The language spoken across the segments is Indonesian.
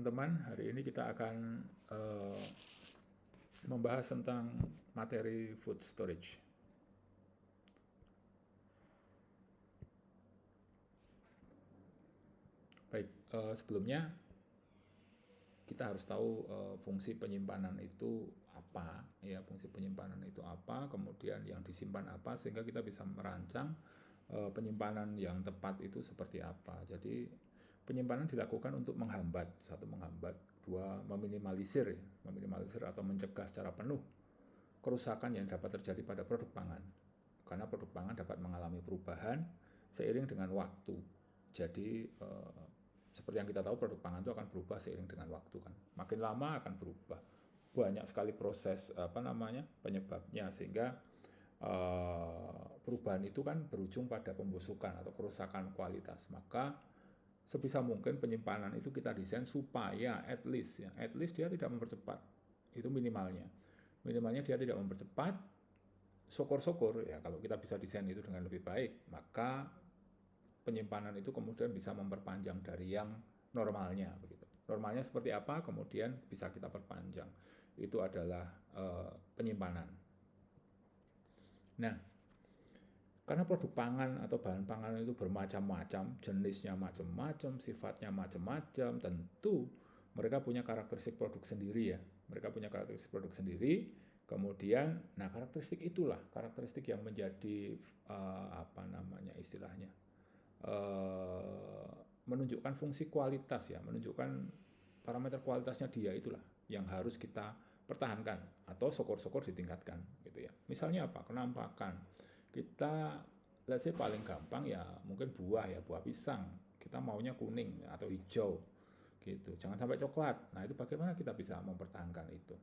teman-teman, hari ini kita akan membahas tentang materi food storage. Baik, sebelumnya kita harus tahu fungsi penyimpanan itu apa, ya, fungsi penyimpanan itu apa, kemudian yang disimpan apa, sehingga kita bisa merancang penyimpanan yang tepat itu seperti apa. Jadi penyimpanan dilakukan untuk menghambat, satu menghambat, dua meminimalisir atau mencegah secara penuh kerusakan yang dapat terjadi pada produk pangan. Karena produk pangan dapat mengalami perubahan seiring dengan waktu. Jadi seperti yang kita tahu, produk pangan itu akan berubah seiring dengan waktu kan. Makin lama akan berubah. Banyak sekali proses penyebabnya, sehingga perubahan itu kan berujung pada pembusukan atau kerusakan kualitas. Maka sebisa mungkin penyimpanan itu kita desain supaya at least dia tidak mempercepat. Itu minimalnya dia tidak mempercepat. Syukur-syukur ya kalau kita bisa desain itu dengan lebih baik, maka penyimpanan itu kemudian bisa memperpanjang dari yang normalnya begitu. Normalnya seperti apa, kemudian bisa kita perpanjang. Itu adalah penyimpanan. Nah, karena produk pangan atau bahan pangan itu bermacam-macam, jenisnya macam-macam, sifatnya macam-macam, tentu mereka punya karakteristik produk sendiri ya. Mereka punya karakteristik produk sendiri. Kemudian, nah karakteristik itulah, karakteristik yang menjadi istilahnya, menunjukkan fungsi kualitas ya, menunjukkan parameter kualitasnya dia, itulah yang harus kita pertahankan atau syukur-syukur ditingkatkan gitu ya. Misalnya apa? Kenampakan. Kita let's say paling gampang ya mungkin buah pisang. Kita maunya kuning atau hijau gitu. Jangan sampai coklat. Nah, itu bagaimana kita bisa mempertahankan itu.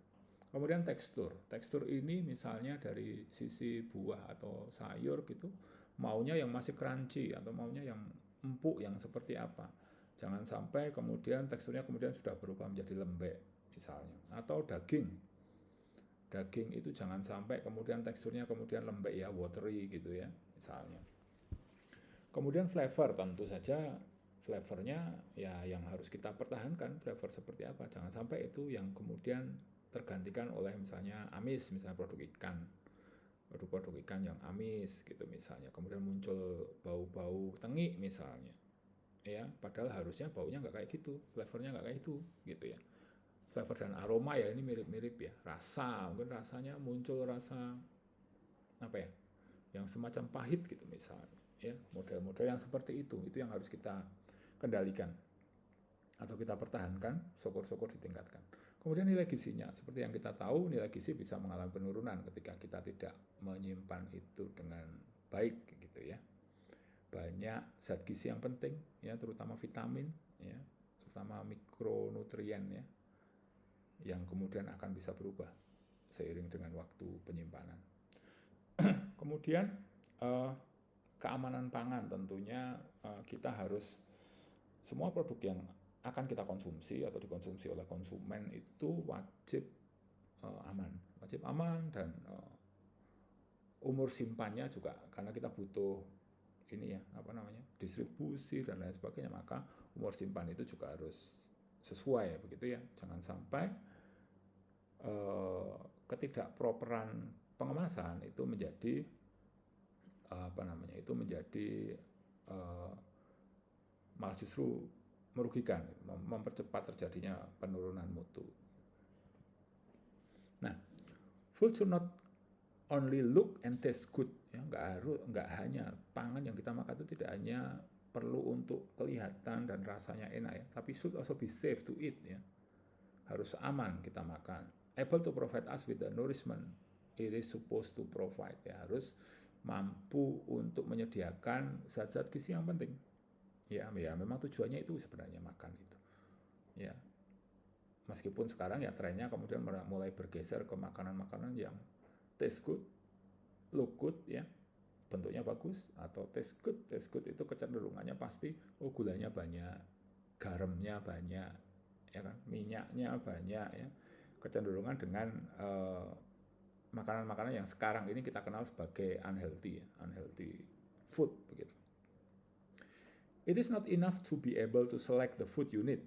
Kemudian tekstur ini misalnya dari sisi buah atau sayur gitu, maunya yang masih crunchy atau maunya yang empuk, yang seperti apa. Jangan sampai kemudian teksturnya kemudian sudah berubah menjadi lembek misalnya. Atau daging itu jangan sampai kemudian teksturnya kemudian lembek ya, watery gitu ya misalnya. Kemudian flavor, tentu saja flavornya ya yang harus kita pertahankan, flavor seperti apa. Jangan sampai itu yang kemudian tergantikan oleh misalnya amis, misalnya produk-produk ikan yang amis gitu misalnya. Kemudian muncul bau-bau tengik misalnya, ya padahal harusnya baunya nggak kayak gitu, flavornya nggak kayak itu gitu ya. Flavor dan aroma ya ini mirip-mirip ya. Rasa, mungkin rasanya muncul rasa apa ya, yang semacam pahit gitu misalnya ya. Model-model yang seperti itu yang harus kita kendalikan atau kita pertahankan, syukur-syukur ditingkatkan. Kemudian nilai gizinya, seperti yang kita tahu, nilai gizi bisa mengalami penurunan ketika kita tidak menyimpan itu dengan baik gitu ya. Banyak zat gizi yang penting ya, terutama vitamin ya, terutama mikronutrien ya, yang kemudian akan bisa berubah seiring dengan waktu penyimpanan. Kemudian keamanan pangan, tentunya kita harus semua produk yang akan kita konsumsi atau dikonsumsi oleh konsumen itu wajib aman dan umur simpannya juga, karena kita butuh ini ya distribusi dan lain sebagainya, maka umur simpan itu juga harus sesuai begitu ya. Jangan sampai ketidakproperan pengemasan itu menjadi malah justru merugikan, mempercepat terjadinya penurunan mutu. Nah, food should not only look and taste good ya, nggak hanya pangan yang kita makan itu tidak hanya perlu untuk kelihatan dan rasanya enak ya, tapi should also be safe to eat ya. Harus aman kita makan, able to provide us with the nourishment it is supposed to provide ya, harus mampu untuk menyediakan zat-zat gizi yang penting. Ya memang tujuannya itu sebenarnya makan itu. Ya. Meskipun sekarang ya trennya kemudian mulai bergeser ke makanan-makanan yang taste good, look good ya, bentuknya bagus, atau taste good itu kecenderungannya pasti gulanya banyak, garamnya banyak, ya kan, minyaknya banyak ya. Kecenderungan dengan makanan-makanan yang sekarang ini kita kenal sebagai unhealthy food begitu. It is not enough to be able to select the food you need.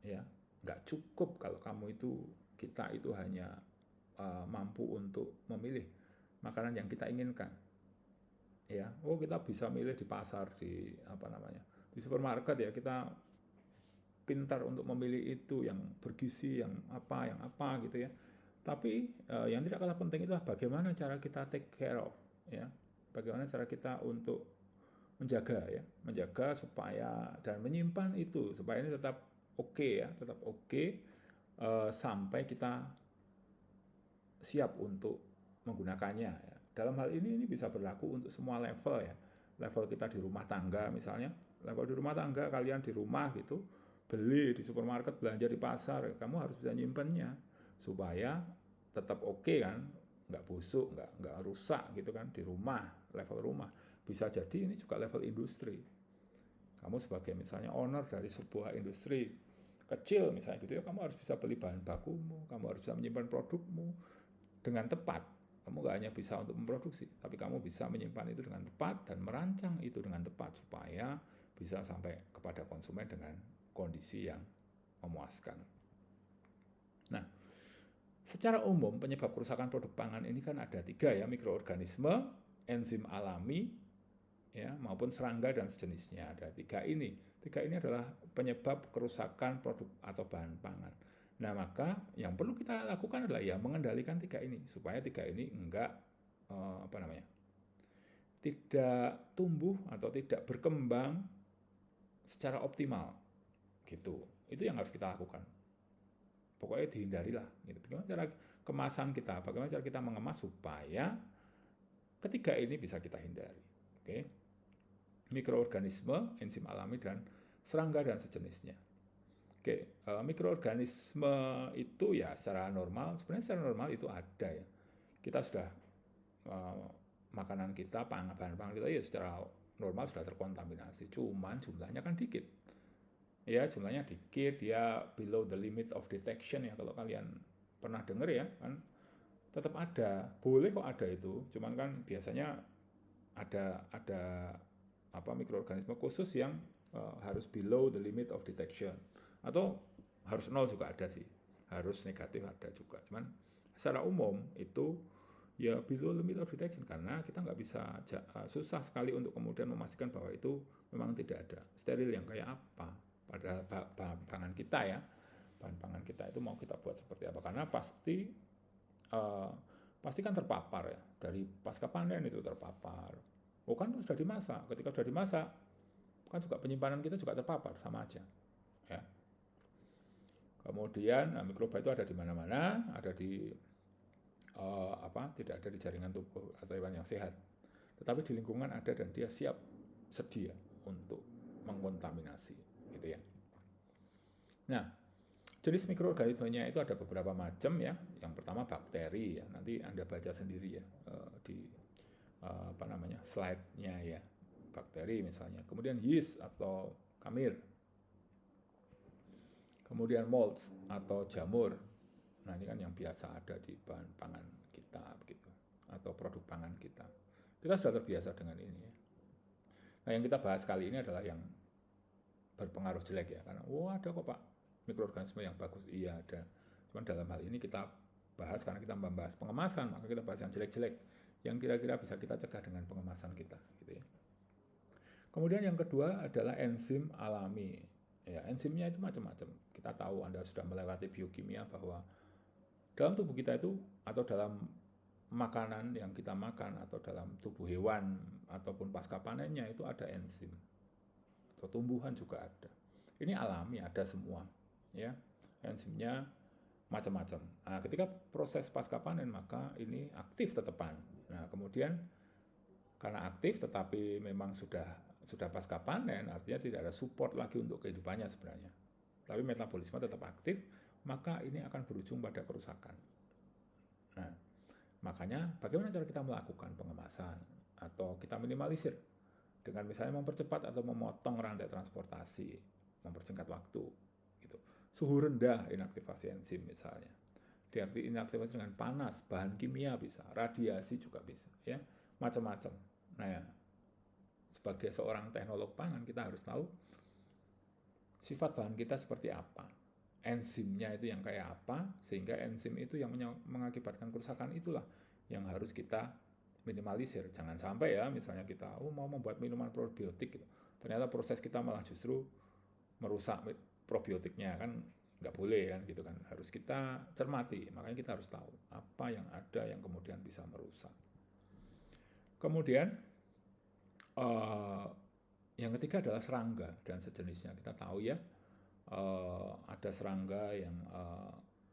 Ya, nggak cukup kalau kita itu hanya mampu untuk memilih makanan yang kita inginkan. Ya, kita bisa milih di pasar, di supermarket ya, kita pintar untuk memilih itu yang bergizi, yang apa gitu ya. Tapi yang tidak kalah penting itulah bagaimana cara kita take care of, ya, bagaimana cara kita untuk menjaga supaya dan menyimpan itu supaya ini tetap oke ya, tetap oke sampai kita siap untuk menggunakannya ya. Dalam hal ini bisa berlaku untuk semua level ya. Level kita di rumah tangga misalnya, level di rumah tangga kalian di rumah gitu, beli di supermarket, belanja di pasar, kamu harus bisa nyimpennya supaya tetap oke kan, nggak busuk, nggak rusak gitu kan di rumah, level rumah. Bisa jadi ini juga level industri. Kamu sebagai misalnya owner dari sebuah industri kecil misalnya gitu ya, kamu harus bisa beli bahan bakumu, kamu harus bisa menyimpan produkmu dengan tepat. Kamu nggak hanya bisa untuk memproduksi, tapi kamu bisa menyimpan itu dengan tepat dan merancang itu dengan tepat supaya bisa sampai kepada konsumen dengan kondisi yang memuaskan. Nah, secara umum penyebab kerusakan produk pangan ini kan ada 3 ya, mikroorganisme, enzim alami, ya, maupun serangga dan sejenisnya. Ada 3 ini. 3 ini adalah penyebab kerusakan produk atau bahan pangan. Nah, maka yang perlu kita lakukan adalah ya mengendalikan 3 ini supaya 3 ini enggak tidak tumbuh atau tidak berkembang secara optimal gitu. Itu yang harus kita lakukan. Pokoknya dihindarilah gitu. Bagaimana cara kemasan kita, bagaimana cara kita mengemas supaya ketiga ini bisa kita hindari. Oke. Mikroorganisme, enzim alami dan serangga dan sejenisnya. Oke, mikroorganisme itu ya secara normal itu ada ya. Kita sudah makanan kita, bahan pangan kita ya secara normal sudah terkontaminasi. Cuman jumlahnya kan dikit. Ya, jumlahnya dikit, dia below the limit of detection ya, kalau kalian pernah dengar ya, kan tetap ada, boleh kok ada itu. Cuman kan biasanya ada mikroorganisme khusus yang harus below the limit of detection. Atau harus 0 juga ada sih, harus negatif ada juga. Cuman secara umum itu ya below limit of detection karena kita nggak bisa, susah sekali untuk kemudian memastikan bahwa itu memang tidak ada. Steril yang kayak apa pada bahan pangan kita ya, bahan pangan kita itu mau kita buat seperti apa, karena pasti kan terpapar ya, dari pasca panen itu terpapar. Kan sudah dimasak, ketika sudah dimasak kan juga penyimpanan kita juga terpapar sama aja ya. Kemudian mikroba itu ada di mana-mana, ada di tidak ada di jaringan tubuh atau hewan yang sehat, tetapi di lingkungan ada dan dia siap sedia untuk mengkontaminasi gitu ya. Nah, jenis mikroorganismenya itu ada beberapa macam ya. Yang pertama bakteri ya, nanti Anda baca sendiri ya di slide-nya ya. Bakteri misalnya, kemudian yeast atau kamir, kemudian molds atau jamur. Nah, ini kan yang biasa ada di bahan pangan kita begitu, atau produk pangan kita. Kita sudah terbiasa dengan ini ya. Nah, yang kita bahas kali ini adalah yang berpengaruh jelek ya, karena ada kok Pak mikroorganisme yang bagus, iya ada. Cuman dalam hal ini kita bahas karena kita membahas pengemasan, maka kita bahas yang jelek-jelek yang kira-kira bisa kita cegah dengan pengemasan kita gitu ya. Kemudian yang kedua adalah enzim alami. Ya, enzimnya itu macam-macam. Kita tahu Anda sudah melewati biokimia bahwa dalam tubuh kita itu atau dalam makanan yang kita makan atau dalam tubuh hewan ataupun pasca panennya itu ada enzim. Atau tumbuhan juga ada. Ini alami, ada semua. Ya, enzimnya macam-macam. Nah, ketika proses pasca panen maka ini aktif tetepan. Nah, kemudian karena aktif tetapi memang sudah pasca panen, artinya tidak ada support lagi untuk kehidupannya sebenarnya. Tapi metabolisme tetap aktif, maka ini akan berujung pada kerusakan. Nah, makanya bagaimana cara kita melakukan pengemasan atau kita minimalisir dengan misalnya mempercepat atau memotong rantai transportasi, mempersingkat waktu gitu. Suhu rendah inaktivasi enzim misalnya. Inaktivasi dengan panas, bahan kimia bisa, radiasi juga bisa ya, macam-macam. Nah, ya, sebagai seorang teknolog pangan kita harus tahu sifat bahan kita seperti apa. enzimnya itu yang kayak apa, sehingga enzim itu yang mengakibatkan kerusakan itulah yang harus kita minimalisir. Jangan sampai ya misalnya kita mau membuat minuman probiotik gitu. Ternyata proses kita malah justru merusak probiotiknya, kan nggak boleh kan gitu kan. Harus kita cermati, makanya kita harus tahu apa yang ada yang kemudian bisa merusak. Kemudian yang ketiga adalah serangga dan sejenisnya. Kita tahu ya ada serangga yang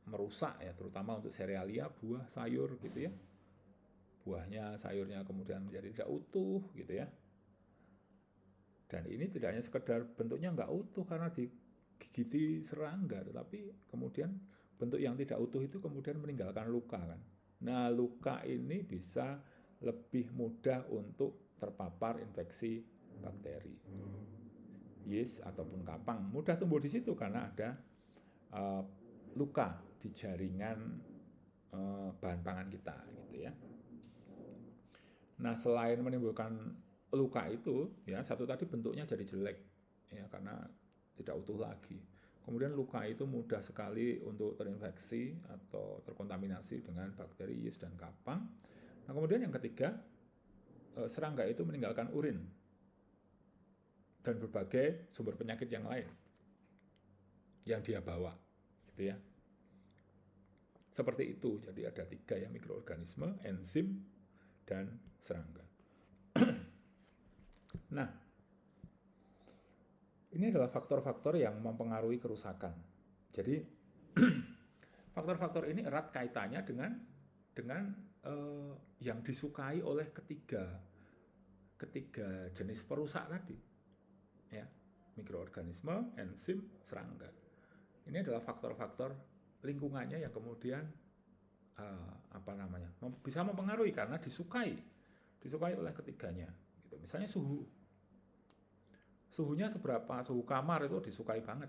merusak ya, terutama untuk serealia, buah, sayur gitu ya. Buahnya, sayurnya kemudian menjadi tidak utuh gitu ya. Dan ini tidak hanya sekedar bentuknya nggak utuh karena digigiti serangga, tetapi kemudian bentuk yang tidak utuh itu kemudian meninggalkan luka kan. Nah, luka ini bisa lebih mudah untuk terpapar infeksi bakteri. Yeast ataupun kapang mudah tumbuh di situ karena ada luka di jaringan bahan pangan kita gitu ya. Nah, selain menimbulkan luka itu ya, satu tadi bentuknya jadi jelek ya karena tidak utuh lagi. Kemudian luka itu mudah sekali untuk terinfeksi atau terkontaminasi dengan bakteri yeast dan kapang. Nah, kemudian yang ketiga, serangga itu meninggalkan urin dan berbagai sumber penyakit yang lain yang dia bawa gitu ya. Seperti itu. Jadi ada 3 ya, mikroorganisme, enzim, dan serangga. Nah, ini adalah faktor-faktor yang mempengaruhi kerusakan. Jadi faktor-faktor ini erat kaitannya dengan yang disukai oleh ketiga jenis perusak tadi. Ya, mikroorganisme, enzim, serangga. Ini adalah faktor-faktor lingkungannya yang kemudian bisa mempengaruhi karena disukai oleh ketiganya. Gitu. Misalnya suhunya seberapa, suhu kamar itu disukai banget.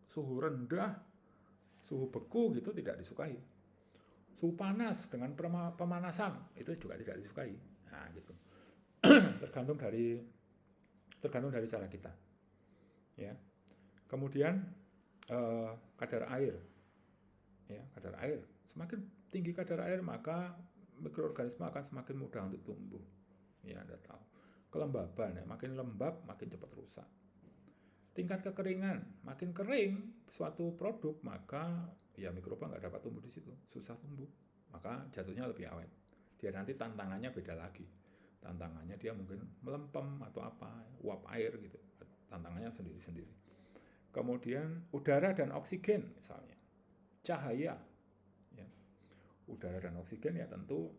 Suhu rendah, suhu beku gitu tidak disukai. Suhu panas dengan pemanasan itu juga tidak disukai. Nah, gitu. tergantung dari cara kita. Ya. Kemudian kadar air. Ya, kadar air. Semakin tinggi kadar air maka mikroorganisme akan semakin mudah untuk tumbuh. Ya, Anda tahu. Kelembaban ya, makin lembab makin cepat rusak. Tingkat kekeringan, makin kering suatu produk maka ya mikroba nggak dapat tumbuh di situ, susah tumbuh. Maka jatuhnya lebih awet. Dia nanti tantangannya beda lagi. Tantangannya dia mungkin melempem atau apa, uap air gitu. Tantangannya sendiri-sendiri. Kemudian udara dan oksigen misalnya. Cahaya. Ya. Udara dan oksigen ya tentu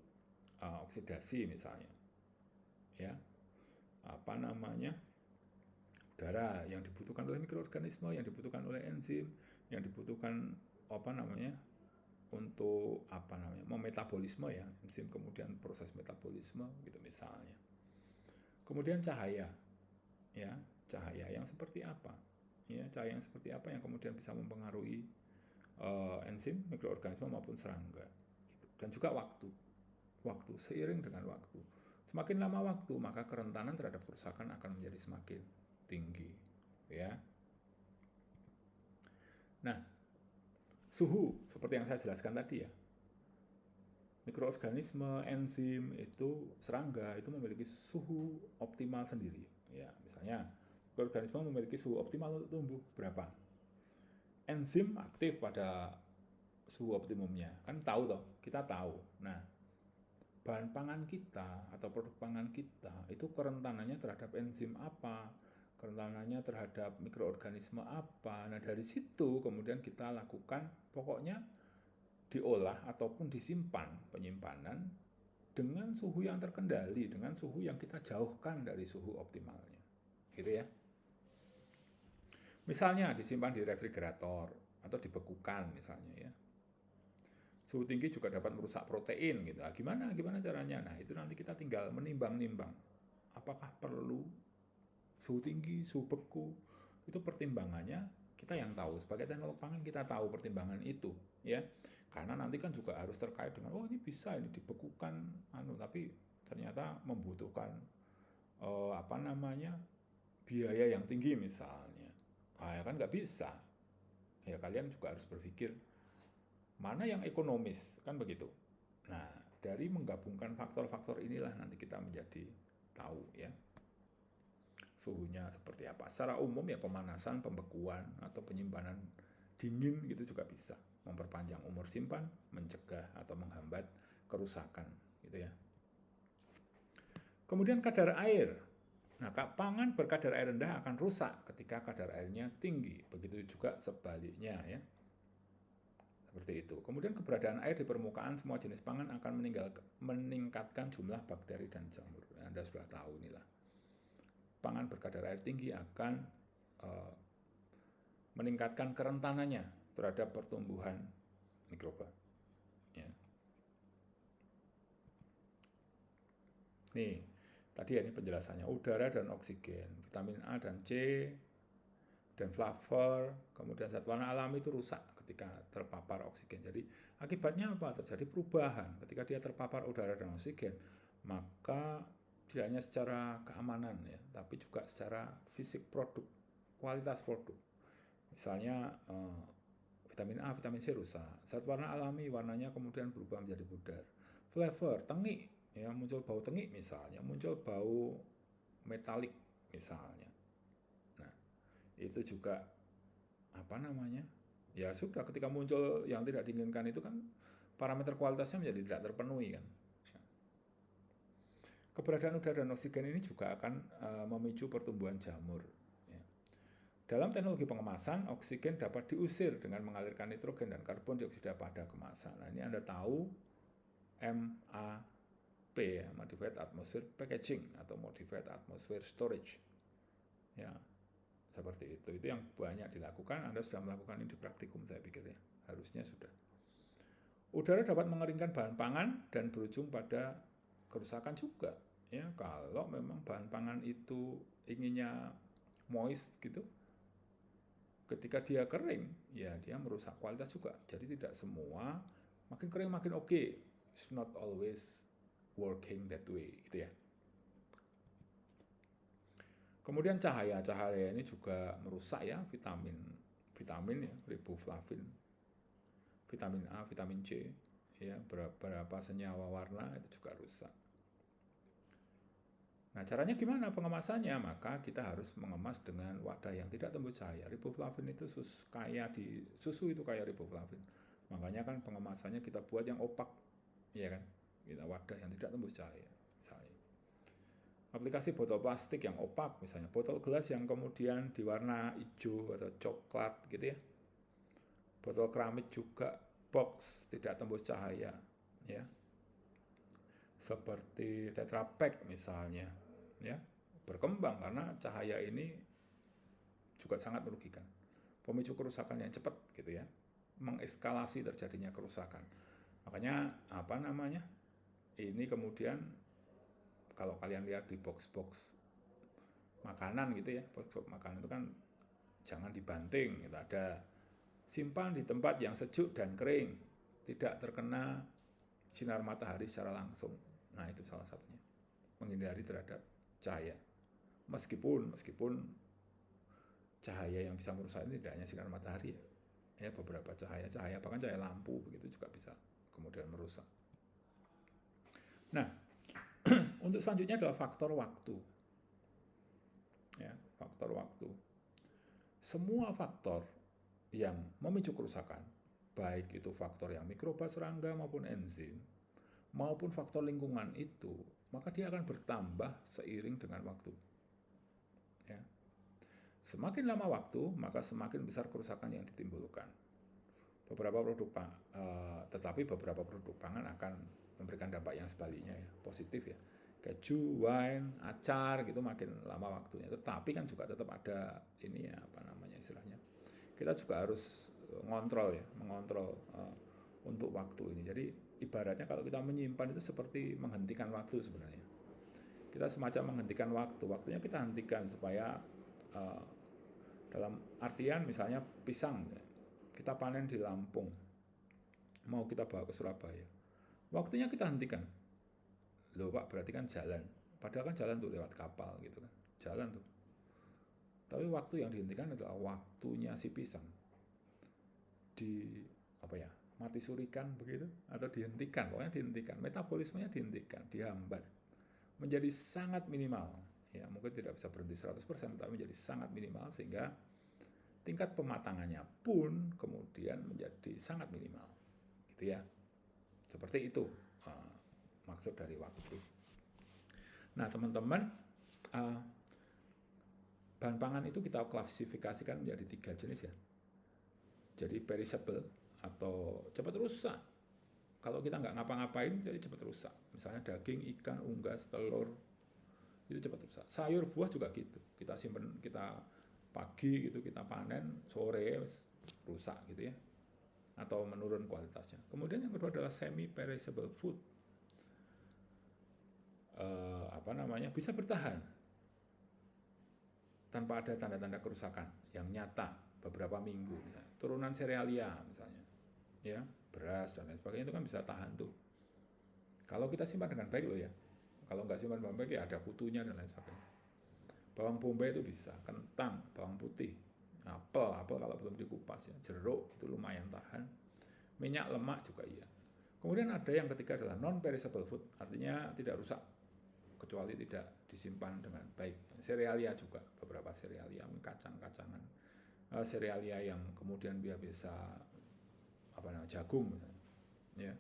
oksidasi misalnya. Ya. Udara yang dibutuhkan oleh mikroorganisme, yang dibutuhkan oleh enzim, yang dibutuhkan untuk memetabolisme ya, enzim kemudian proses metabolisme gitu misalnya. Kemudian cahaya. Ya, cahaya yang seperti apa? Ya, cahaya yang seperti apa yang kemudian bisa mempengaruhi enzim, mikroorganisme maupun serangga. Dan juga waktu. Waktu seiring dengan waktu. Semakin lama waktu, maka kerentanan terhadap kerusakan akan menjadi semakin tinggi, ya. Nah, suhu seperti yang saya jelaskan tadi ya. Mikroorganisme, enzim itu serangga itu memiliki suhu optimal sendiri, ya. Misalnya, mikroorganisme memiliki suhu optimal untuk tumbuh berapa? Enzim aktif pada suhu optimumnya, kan tahu toh, kita tahu. Nah, bahan pangan kita atau produk pangan kita itu kerentanannya terhadap enzim apa, kerentanannya terhadap mikroorganisme apa. Nah, dari situ kemudian kita lakukan, pokoknya diolah ataupun disimpan, penyimpanan dengan suhu yang terkendali, dengan suhu yang kita jauhkan dari suhu optimalnya. Gitu ya. Misalnya disimpan di refrigerator atau dibekukan misalnya ya. Suhu tinggi juga dapat merusak protein gitu. Gimana caranya? Nah, itu nanti kita tinggal menimbang-nimbang. Apakah perlu suhu tinggi, suhu beku? Itu pertimbangannya kita yang tahu. Sebagai teknolog pangan kita tahu pertimbangan itu, ya. Karena nanti kan juga harus terkait dengan ini bisa ini dibekukan tapi ternyata membutuhkan biaya yang tinggi misalnya. Nah, ya kan nggak bisa. ya kalian juga harus berpikir mana yang ekonomis, kan begitu. Nah, dari menggabungkan faktor-faktor inilah nanti kita menjadi tahu ya suhunya seperti apa. Secara umum ya pemanasan, pembekuan atau penyimpanan dingin gitu juga bisa memperpanjang umur simpan, mencegah atau menghambat kerusakan gitu ya. Kemudian kadar air. Nah, pangan berkadar air rendah akan rusak ketika kadar airnya tinggi. Begitu juga sebaliknya ya. Seperti itu. Kemudian keberadaan air di permukaan semua jenis pangan akan meningkatkan jumlah bakteri dan jamur. Anda sudah tahu inilah. Pangan berkadar air tinggi akan meningkatkan kerentanannya terhadap pertumbuhan mikroba. Ya. Nih, tadi ini penjelasannya. Udara dan oksigen, vitamin A dan C, dan flavor, kemudian zat warna alami itu rusak ketika terpapar oksigen. Jadi akibatnya apa? Terjadi perubahan. Ketika dia terpapar udara dan oksigen, maka tidak hanya secara keamanan ya, tapi juga secara fisik produk, kualitas produk. Misalnya vitamin A, vitamin C rusak. Zat warna alami warnanya kemudian berubah menjadi pudar. Flavor, tengik, ya muncul bau tengik misalnya, muncul bau metalik misalnya. Nah, itu juga apa namanya? Ya sudah, ketika muncul yang tidak diinginkan itu kan parameter kualitasnya menjadi tidak terpenuhi kan. Keberadaan udara dan oksigen ini juga akan memicu pertumbuhan jamur. Dalam teknologi pengemasan, oksigen dapat diusir dengan mengalirkan nitrogen dan karbon dioksida pada kemasan. Nah, ini Anda tahu MAP ya, Modified Atmosphere Packaging atau Modified Atmosphere Storage. Ya, seperti itu. Itu yang banyak dilakukan. Anda sudah melakukan ini di praktikum, saya pikir ya. Harusnya sudah. Udara dapat mengeringkan bahan pangan dan berujung pada kerusakan juga. Ya, kalau memang bahan pangan itu inginnya moist gitu, ketika dia kering, ya dia merusak kualitas juga. Jadi tidak semua makin kering makin oke. It's not always working that way, gitu ya. Kemudian cahaya ini juga merusak ya vitamin ya, riboflavin, vitamin A, vitamin C, ya beberapa senyawa warna itu juga rusak. Nah, caranya gimana pengemasannya? Maka kita harus mengemas dengan wadah yang tidak tembus cahaya. Riboflavin itu susu itu kaya riboflavin. Makanya kan pengemasannya kita buat yang opak, ya kan? Kita wadah yang tidak tembus cahaya, misalnya. Aplikasi botol plastik yang opak, misalnya botol gelas yang kemudian diwarna hijau atau coklat, gitu ya. Botol keramik juga box tidak tembus cahaya, ya. Seperti Tetra Pak misalnya, ya, berkembang karena cahaya ini juga sangat merugikan, pemicu kerusakan yang cepat gitu ya, mengeskalasi terjadinya kerusakan. Makanya apa namanya, ini kemudian kalau kalian lihat di box-box makanan gitu ya, box-box makanan itu kan jangan dibanting gitu, ada simpan di tempat yang sejuk dan kering, tidak terkena sinar matahari secara langsung. Nah, itu salah satunya, menghindari terhadap cahaya. Meskipun cahaya yang bisa merusak ini tidak hanya sinar matahari ya, beberapa cahaya bahkan cahaya lampu begitu juga bisa kemudian merusak. Nah, untuk selanjutnya adalah faktor waktu. Ya, faktor waktu. Semua faktor yang memicu kerusakan, baik itu faktor yang mikroba, serangga maupun enzim, maupun faktor lingkungan itu, maka dia akan bertambah seiring dengan waktu. Ya. Semakin lama waktu, maka semakin besar kerusakan yang ditimbulkan. Tetapi beberapa produk pangan akan memberikan dampak yang sebaliknya ya, positif ya. Keju, wine, acar gitu makin lama waktunya. Tetapi kan juga tetap ada ini ya, apa namanya istilahnya. Kita juga harus mengontrol untuk waktu ini. Jadi ibaratnya kalau kita menyimpan itu seperti menghentikan waktu sebenarnya. Kita semacam menghentikan waktu. Waktunya kita hentikan supaya dalam artian misalnya pisang kita panen di Lampung, mau kita bawa ke Surabaya, waktunya kita hentikan. Loh Pak, berarti kan jalan. Padahal kan jalan tuh lewat kapal gitu kan, jalan tuh. Tapi waktu yang dihentikan adalah waktunya si pisang. di apa ya, mati surikan begitu atau dihentikan, pokoknya dihentikan, metabolismenya dihentikan, dihambat menjadi sangat minimal. Ya, mungkin tidak bisa berhenti 100%, tapi menjadi sangat minimal sehingga tingkat pematangannya pun kemudian menjadi sangat minimal. Gitu ya. Seperti itu maksud dari waktu. Nah, teman-teman, bahan pangan itu kita klasifikasikan menjadi 3 jenis ya. Jadi perishable atau cepat rusak. Kalau kita nggak ngapa-ngapain, jadi cepat rusak. Misalnya daging, ikan, unggas, telur, itu cepat rusak. Sayur, buah juga gitu. Kita simpan, kita pagi gitu, kita panen, sore rusak gitu ya. Atau menurun kualitasnya. Kemudian yang kedua adalah semi perishable food. Bisa bertahan tanpa ada tanda-tanda kerusakan yang nyata beberapa minggu. Misalnya. Turunan serealia misalnya, ya beras dan lain sebagainya itu kan bisa tahan tuh. Kalau kita simpan dengan baik loh ya. Kalau nggak simpan dengan baik ya ada kutunya dan lain sebagainya. Bawang bombay itu bisa, kentang, bawang putih, apel kalau belum dikupas ya, jeruk itu lumayan tahan. Minyak lemak juga iya. Kemudian ada yang ketiga adalah non perishable food, artinya tidak rusak kecuali tidak disimpan dengan baik. Serealia juga, beberapa serealia, kacang-kacangan, serealia yang kemudian dia bisa jagung misalnya, ya,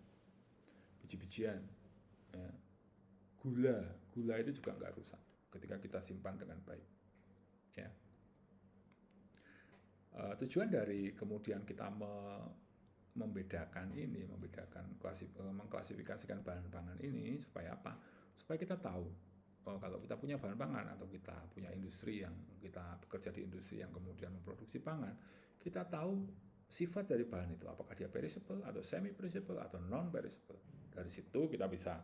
biji-bijian, ya. Gula itu juga nggak rusak ketika kita simpan dengan baik, ya. Tujuan dari kemudian kita mengklasifikasikan bahan pangan ini supaya apa? Supaya kita tahu kalau kita punya bahan pangan atau kita punya industri yang kita bekerja di industri yang kemudian memproduksi pangan, kita tahu sifat dari bahan itu, apakah dia perishable atau semi perishable atau non perishable. Dari situ kita bisa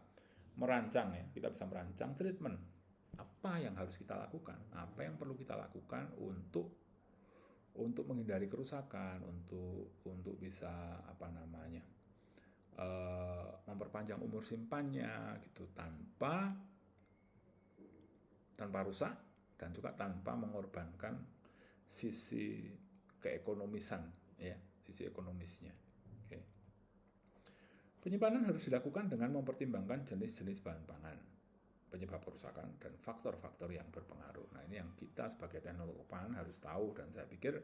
merancang ya, kita bisa merancang treatment apa yang harus kita lakukan, apa yang perlu kita lakukan untuk menghindari kerusakan, untuk bisa memperpanjang umur simpannya gitu tanpa rusak dan juga tanpa mengorbankan sisi keekonomisan ya, sisi ekonomisnya. Oke. Penyimpanan harus dilakukan dengan mempertimbangkan jenis-jenis bahan pangan, penyebab kerusakan dan faktor-faktor yang berpengaruh. Nah, ini yang kita sebagai teknolog pangan harus tahu, dan saya pikir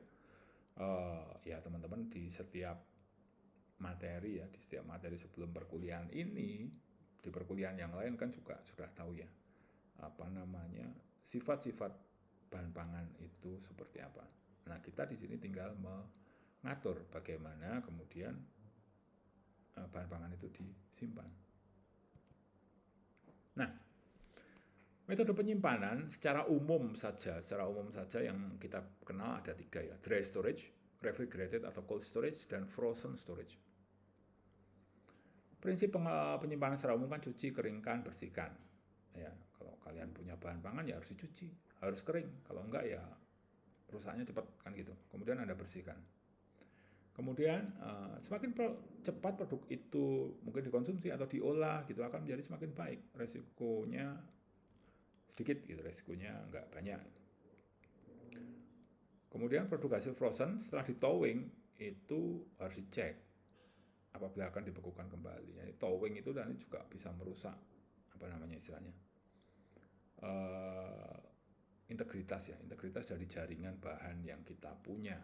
ya teman-teman di setiap materi sebelum perkuliahan ini, di perkuliahan yang lain kan juga sudah tahu ya sifat-sifat bahan pangan itu seperti apa. Nah, kita di sini tinggal mengatur bagaimana kemudian bahan pangan itu disimpan. Nah, metode penyimpanan secara umum saja yang kita kenal ada 3 ya, dry storage, refrigerated atau cold storage, dan frozen storage. Prinsip penyimpanan secara umum kan cuci, keringkan, bersihkan. Ya, kalau kalian punya bahan pangan ya harus dicuci, harus kering. Kalau enggak ya rusaknya cepat kan gitu. Kemudian Anda bersihkan. Kemudian semakin cepat produk itu mungkin dikonsumsi atau diolah gitu akan menjadi semakin baik. Resikonya sedikit gitu, resikonya enggak banyak. Kemudian produk hasil frozen setelah ditowing itu harus dicek apabila akan dibekukan kembali. Jadi towing itu nanti juga bisa merusak istilahnya integritas dari jaringan bahan yang kita punya.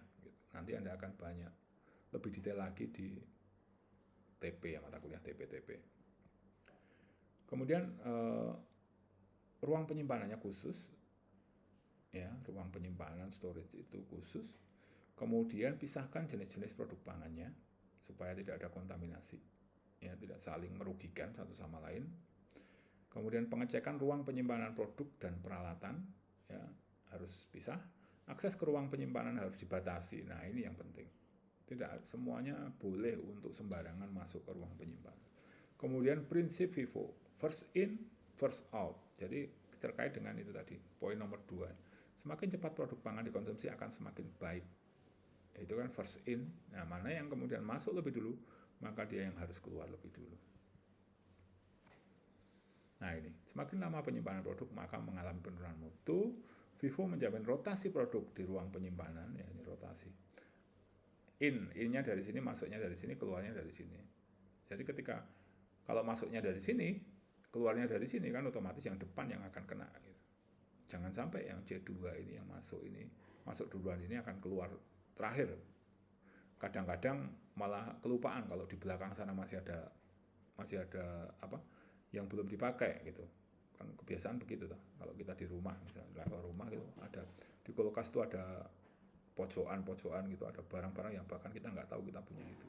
Nanti Anda akan banyak lebih detail lagi di TP ya, mata kuliah TP. Kemudian ruang penyimpanannya khusus, ya, ruang penyimpanan storage itu khusus. Kemudian pisahkan jenis-jenis produk pangannya supaya tidak ada kontaminasi, ya, tidak saling merugikan satu sama lain. Kemudian pengecekan ruang penyimpanan produk dan peralatan ya, harus pisah. Akses ke ruang penyimpanan harus dibatasi. Nah, ini yang penting. Tidak semuanya boleh untuk sembarangan masuk ke ruang penyimpanan. Kemudian prinsip FIFO, first in, first out. Jadi terkait dengan itu tadi, poin nomor 2. Semakin cepat produk pangan dikonsumsi akan semakin baik. Itu kan first in. Nah, mana yang kemudian masuk lebih dulu, maka dia yang harus keluar lebih dulu. Nah, ini semakin lama penyimpanan produk maka mengalami penurunan mutu. FIFO menjamin rotasi produk di ruang penyimpanan, ya, ini rotasi. in-nya dari sini, masuknya dari sini, keluarnya dari sini. Jadi ketika kalau masuknya dari sini, keluarnya dari sini, kan otomatis yang depan yang akan kena gitu. Jangan sampai yang C2 ini yang masuk duluan ini akan keluar terakhir. Kadang-kadang malah kelupaan kalau di belakang sana masih ada apa yang belum dipakai gitu. Kan kebiasaan begitu toh. Kalau kita di rumah, misalnya kalau rumah gitu, ada di kulkas itu ada pojokan-pojokan gitu, ada barang-barang yang bahkan kita nggak tahu kita punya itu.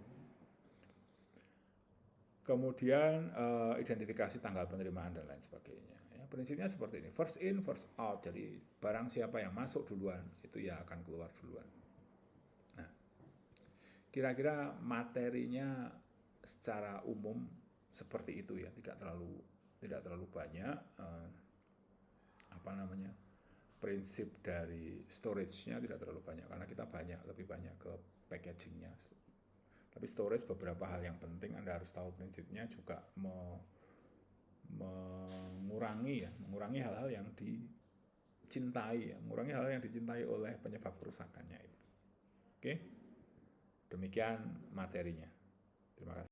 Kemudian identifikasi tanggal penerimaan dan lain sebagainya. Ya, prinsipnya seperti ini, first in, first out. Jadi barang siapa yang masuk duluan, itu ya akan keluar duluan. Nah, kira-kira materinya secara umum seperti itu ya, tidak terlalu banyak prinsip dari storage-nya tidak terlalu banyak karena kita lebih banyak ke packaging-nya. Tapi storage beberapa hal yang penting Anda harus tahu prinsipnya, juga mengurangi hal-hal yang dicintai, mengurangi hal yang dicintai oleh penyebab kerusakannya itu. Oke, demikian materinya. Terima kasih.